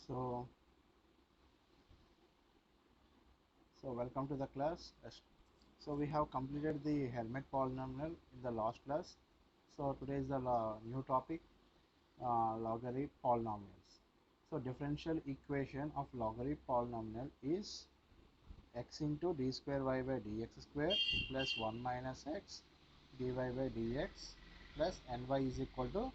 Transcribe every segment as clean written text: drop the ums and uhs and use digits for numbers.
So, welcome to the class. So we have completed the Helmut polynomial in the last class. So today is the new topic, logarithm polynomials. So differential equation of logarithm polynomial is x into d square y by dx square plus 1 minus x dy by dx plus ny is equal to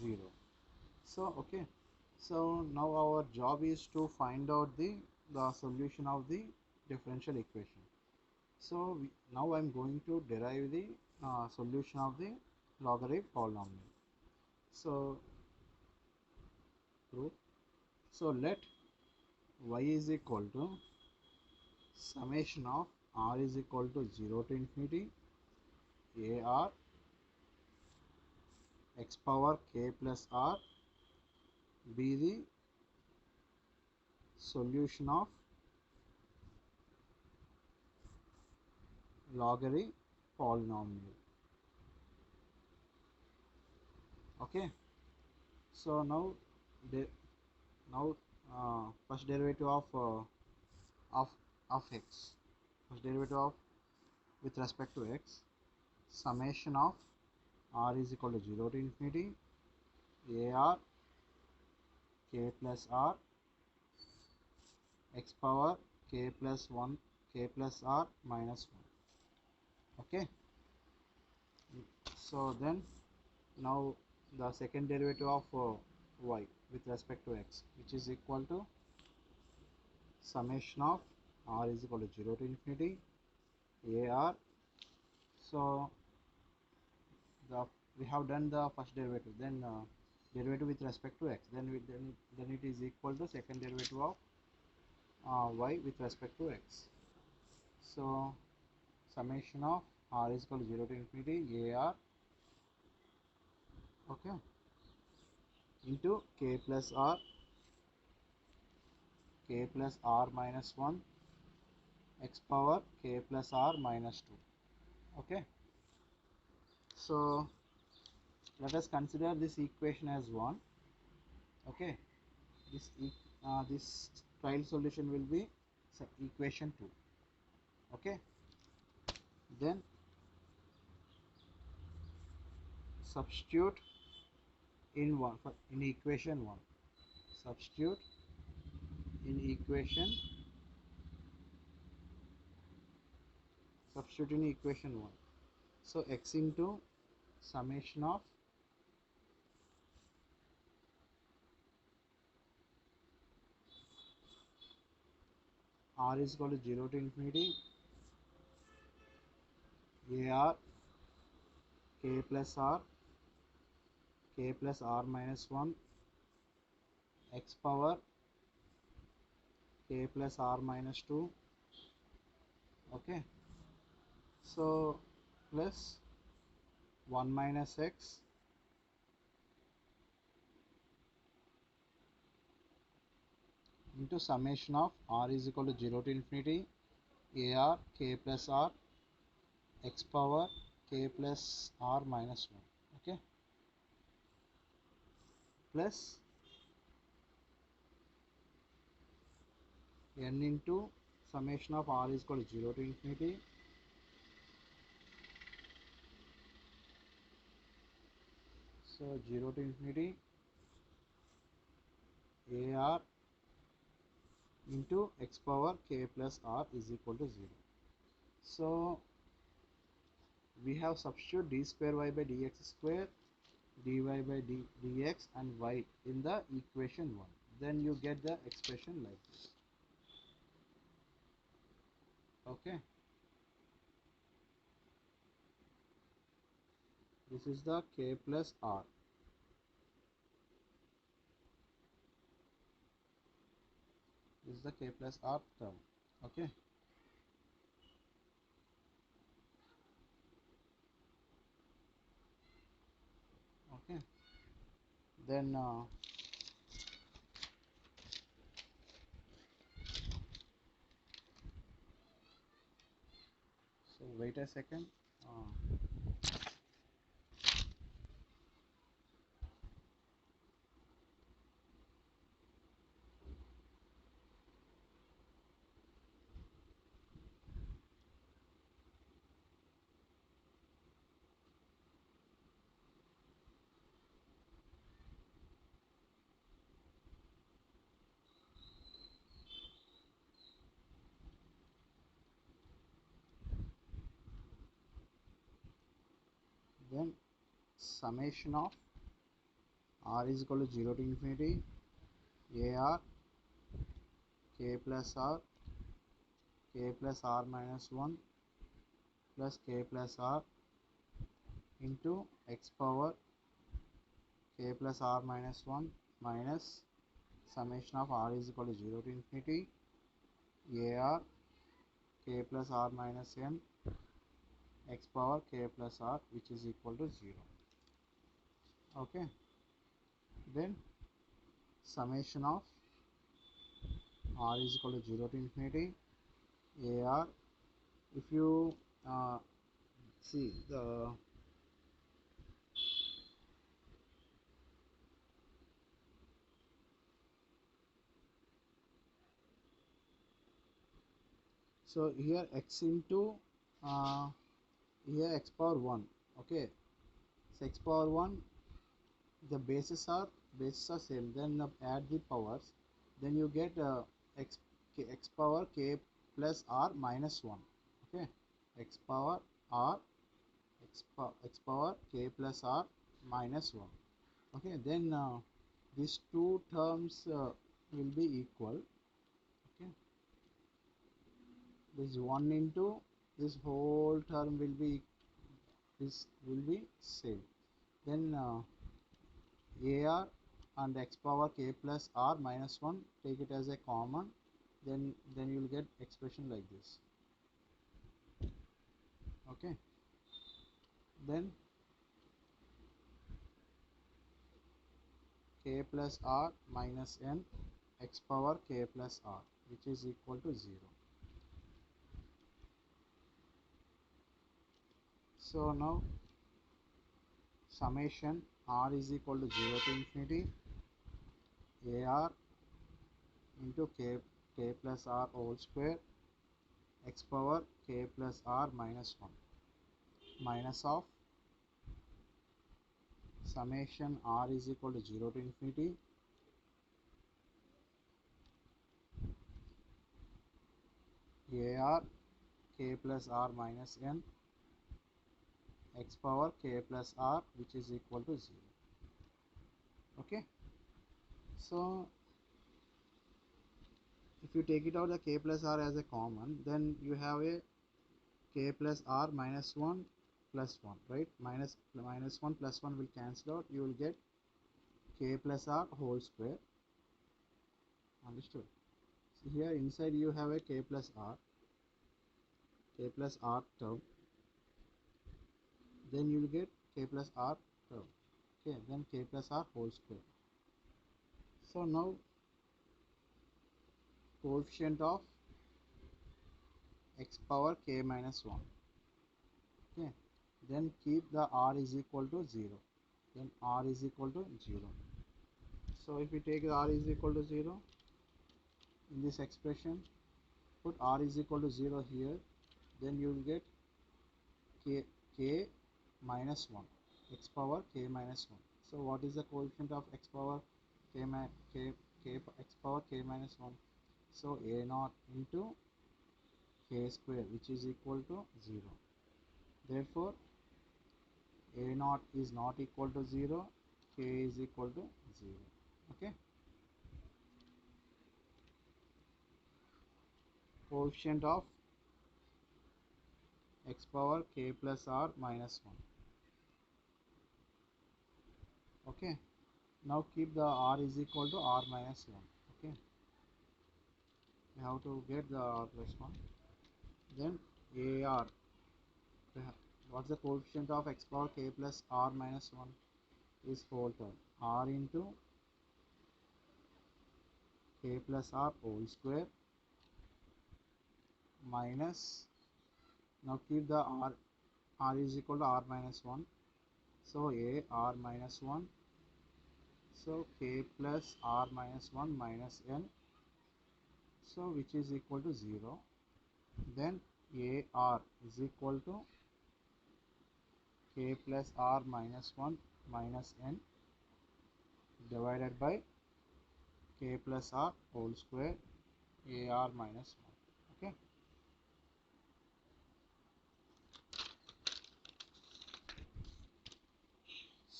0. So okay. So now our job is to find out the solution of the differential equation. So now I am going to derive the solution of the logarithm polynomial. So proof. So let y is equal to summation of r is equal to 0 to infinity ar x power k plus r be the solution of logarithm polynomial. Okay. So now the now first derivative of of x, first derivative of with respect to x, summation of r is equal to 0 to infinity ar k plus r x power k plus 1 k plus r minus 1. Okay. So then now the second derivative of y with respect to x, which is equal to summation of r is equal to 0 to infinity ar. So we have done the first derivative, then derivative with respect to x, then it is equal to second derivative of y with respect to x. So summation of r is equal to 0 to infinity ar, okay, into k plus r minus 1 x power k plus r minus 2. Okay. So let us consider this equation as 1. Okay. This trial solution will be equation 2. Okay. Then substitute in equation 1. Substitute in equation 1. So x into summation of r is equal to 0 to infinity ar k plus r minus 1 x power k plus r minus 2. Okay. So plus 1 minus x into summation of r is equal to 0 to infinity ar k plus r x power k plus r minus 1. Okay. Plus n into summation of r is equal to 0 to infinity so 0 to infinity ar into x power k plus r is equal to 0. So we have substitute d square y by dx square dy by dx and y in the equation 1. Then you get the expression like this. Okay. This is the k plus r. This is the k plus r term. Okay. Okay. Then so wait a second. then summation of r is equal to 0 to infinity ar k plus r k plus r minus 1 plus k plus r into x power k plus r minus 1 minus summation of r is equal to 0 to infinity ar k plus r minus n x power k plus r, which is equal to 0. Okay, then summation of r is equal to 0 to infinity ar. If you see the so here x into here x power 1. Okay, so x power 1, the bases are same, then add the powers, then you get x power k plus r minus 1. Okay, x power r x power k plus r minus 1. Okay, then these two terms will be equal. Okay, this 1 into this whole term will be same. Then ar and x power k plus r minus 1, take it as a common, then you will get expression like this. Okay, then k plus r minus n x power k plus r, which is equal to 0. So now summation r is equal to 0 to infinity ar into k plus r whole square x power k plus r minus 1 minus of summation r is equal to 0 to infinity ar k plus r minus n x power k plus r, which is equal to 0. Okay, so if you take it out the k plus r as a common, then you have a k plus r minus 1 plus 1, right? Minus 1 plus 1 will cancel out, you will get k plus r whole square. Understood? So here inside you have a k plus r term, then you will get k plus r term. Okay, then k plus r whole square. So now coefficient of x power k minus 1. Okay, then keep the r is equal to 0, then r is equal to 0. So if we take the r is equal to 0 in this expression, put r is equal to 0 here, then you will get k minus 1 x power k minus 1. So what is the coefficient of x power x power k minus 1? So a naught into k square, which is equal to 0. Therefore a naught is not equal to 0, k is equal to 0. Okay, coefficient of x power k plus r minus 1. Okay, now keep the r is equal to r minus 1. Okay, we have to get the r plus 1. Then ar, what's the coefficient of x power k plus r minus 1 is whole term, r into k plus r whole square minus, now keep the r is equal to r minus 1, so a r minus 1, so k plus r minus 1 minus n, so which is equal to 0. Then ar is equal to k plus r minus 1 minus n divided by k plus r whole square ar minus 1. Okay,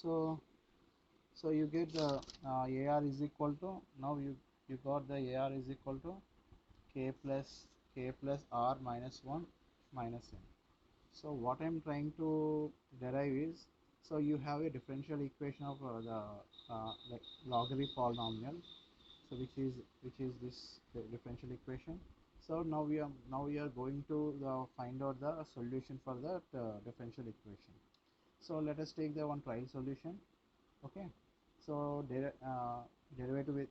So you get the AR is equal to, now you got the AR is equal to k plus r minus 1 minus n. So what I'm trying to derive is, so you have a differential equation of the like logarithm polynomial, so which is this differential equation. So now we are going to find out the solution for that differential equation. So let us take the one trial solution. Okay, so derivative with,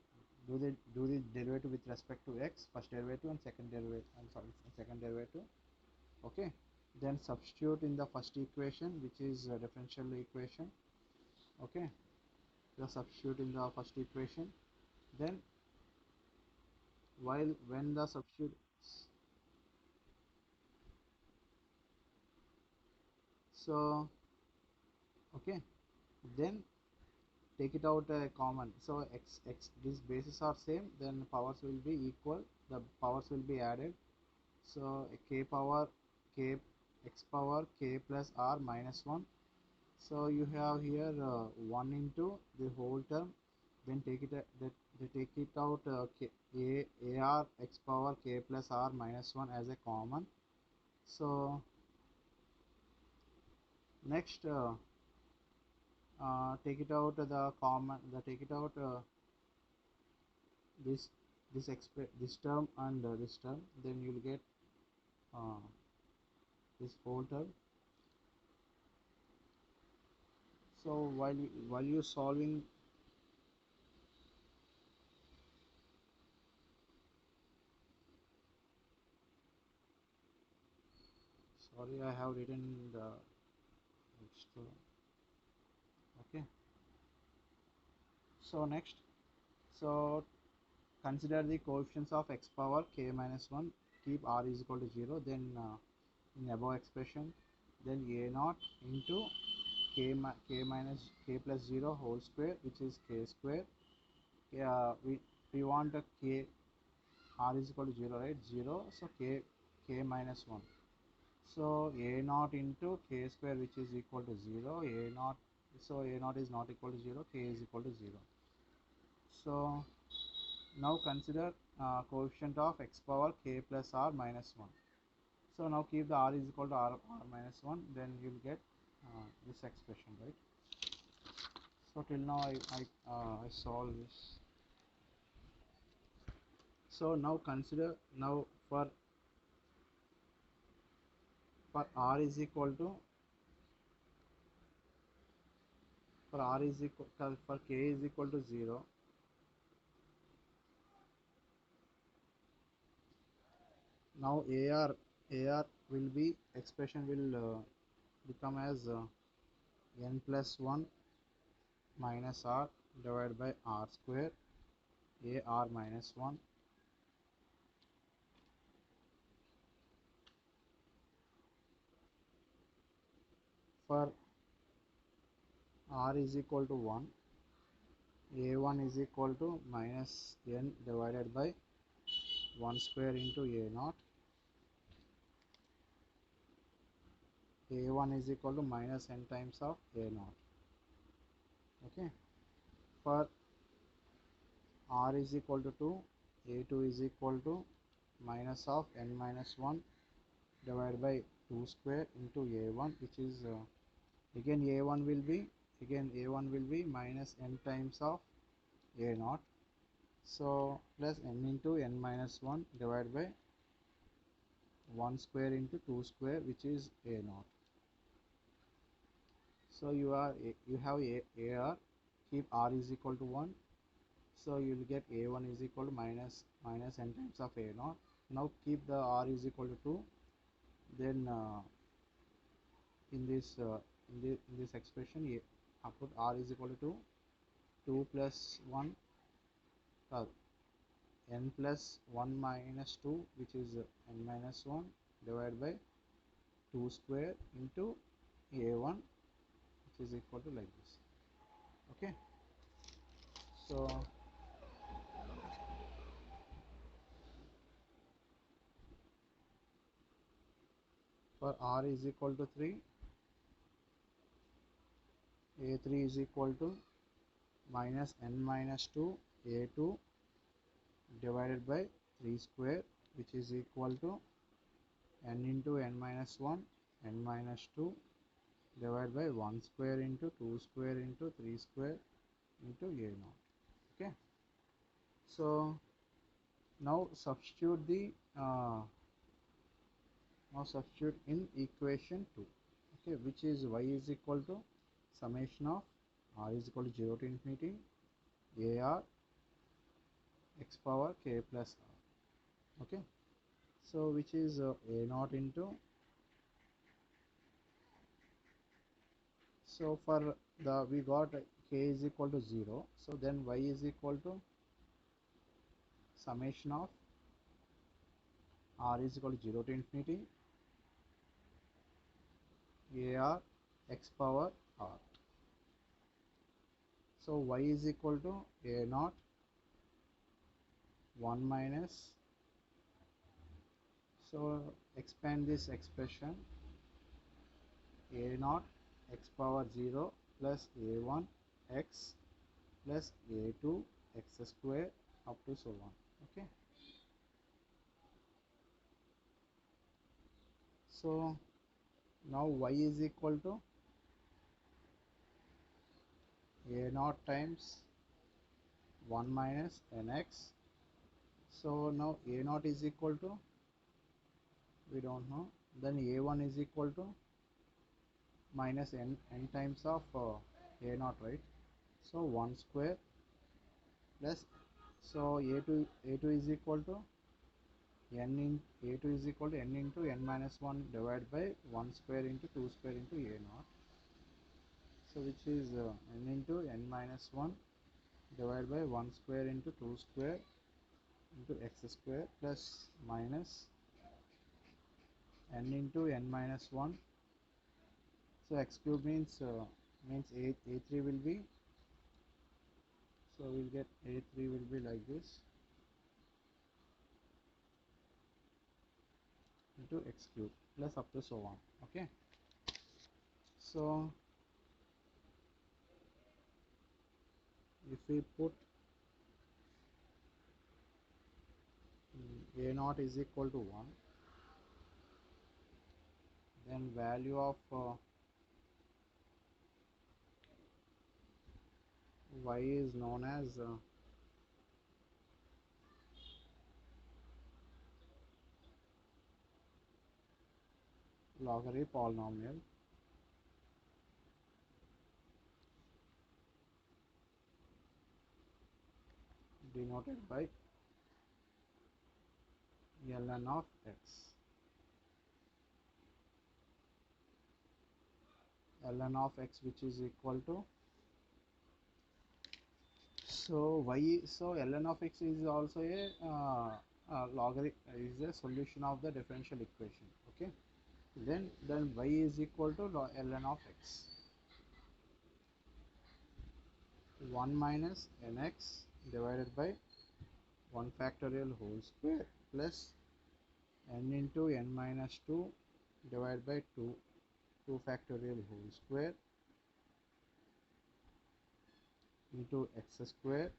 do the derivative with respect to x, first derivative, and second derivative, I'm sorry, second derivative. Okay, then substitute in the first equation, which is a differential equation. Okay, the substitute in the first equation, then when the substitute, so okay, then take it out common. So x these bases are same, then powers will be equal, the powers will be added. So k power k x power k plus r minus 1. So you have here 1 into the whole term, then take it they take it out ar x power k plus r minus 1 as a common. So next take it out the common, take it out this this term and this term, then you'll get uh, this whole term. So while you solving, sorry, I have written the extra. Okay, so next, so consider the coefficients of x power k minus 1, keep r is equal to 0, then in above expression, then a naught into k minus k plus 0 whole square, which is k square. We want a k, r is equal to 0, right? 0, so k minus 1. So a naught into k square, which is equal to 0, a naught, so a naught is not equal to 0, k is equal to 0. So now consider coefficient of x power k plus r minus 1. So now keep the r is equal to r minus 1, then you'll get this expression, right? So till now I solve this. So now consider, now for r is equal to, for r is equal, for k is equal to 0, now ar will be, expression will become as n plus 1 minus r divided by r square, ar minus 1. For r is equal to 1, a1 is equal to minus n divided by 1 square into a naught. A1 is equal to minus n times of a naught. Okay, for r is equal to 2, a2 is equal to minus of n minus 1 divided by 2 square into a1, which is again a1 will be, minus n times of a naught, so plus n into n minus 1 divided by 1 square into 2 square, which is a naught. So you have ar, keep r is equal to 1, so you will get a1 is equal to minus n times of a naught. Now keep the r is equal to 2, then in this in this expression, I put r is equal to 2 plus 1 uh, n plus 1 minus 2, which is n minus 1 divided by 2 square into a1, which is equal to like this. Okay, so for r is equal to 3, a3 is equal to minus n minus 2 a2 divided by 3 square, which is equal to n into n minus 1 n minus 2 divided by 1 square into 2 square into 3 square into a naught. Okay, so now substitute in equation 2. Okay, which is y is equal to summation of r is equal to 0 to infinity ar x power k plus r. Okay, so which is a naught into, so for the we got k is equal to 0, so then y is equal to summation of r is equal to 0 to infinity ar x power r. So y is equal to a naught 1 minus, so expand this expression a naught x power 0 plus a1 x plus a2 x square up to so on. Okay, so now y is equal to a naught times 1 minus nx. So now a naught is equal to, we don't know, then a1 is equal to minus n times of a naught, right? So 1 square plus, so a2 is equal to n in a2 is equal to n into n minus 1 divided by 1 square into 2 square into a naught. So which is n into n minus 1 divided by 1 square into 2 square into x square plus minus n into n minus 1. So x cube means a3 will be, so we'll get a3 will be like this into x cube plus up to so on. Okay, so if we put a naught is equal to 1, then value of y is known as logarithm polynomial denoted by ln of x. ln of x which is equal to, so y, so ln of x is also a logarithm, is a solution of the differential equation. Okay, then y is equal to ln of x 1 minus nx divided by 1 factorial whole square plus n into n minus 2 divided by 2 factorial whole square into x square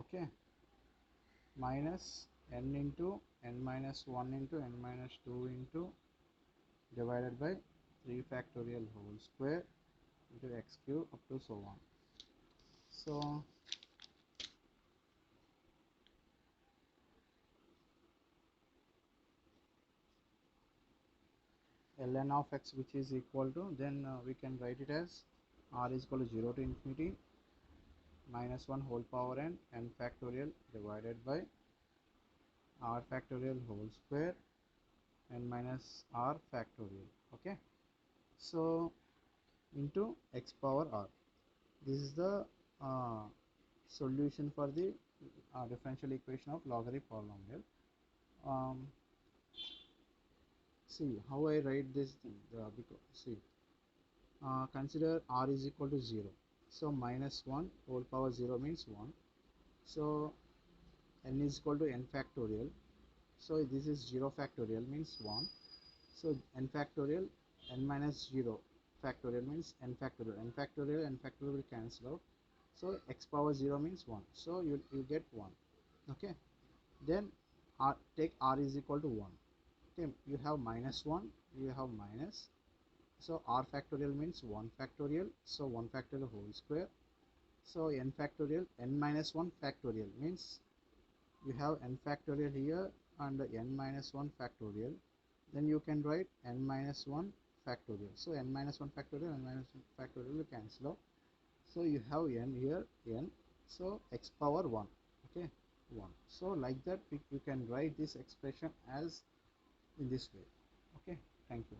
okay minus n into n minus 1 into n minus 2 into divided by 3 factorial whole square into x cube up to so on. So ln of x which is equal to, then we can write it as r is equal to 0 to infinity minus 1 whole power n factorial divided by r factorial whole square n minus r factorial. Okay, so into x power r. This is the solution for the differential equation of logarithm polynomial. See how I write this thing, because see consider r is equal to 0, so minus 1 whole power 0 means 1, so n is equal to n factorial, so this is 0 factorial means 1, So n factorial, n minus 0 factorial means n factorial, n factorial will cancel out. So x power 0 means 1. So you get 1. Okay. Then take r is equal to 1. Okay. You have minus 1, you have minus. So r factorial means 1 factorial. So 1 factorial whole square. So n factorial, n minus 1 factorial means you have n factorial here and n minus 1 factorial. Then you can write n minus 1 factorial. So n minus 1 factorial, n minus 1 factorial will cancel out. So you have n here, n. So x power 1. Okay, 1. So like that you can write this expression as in this way. Okay, thank you.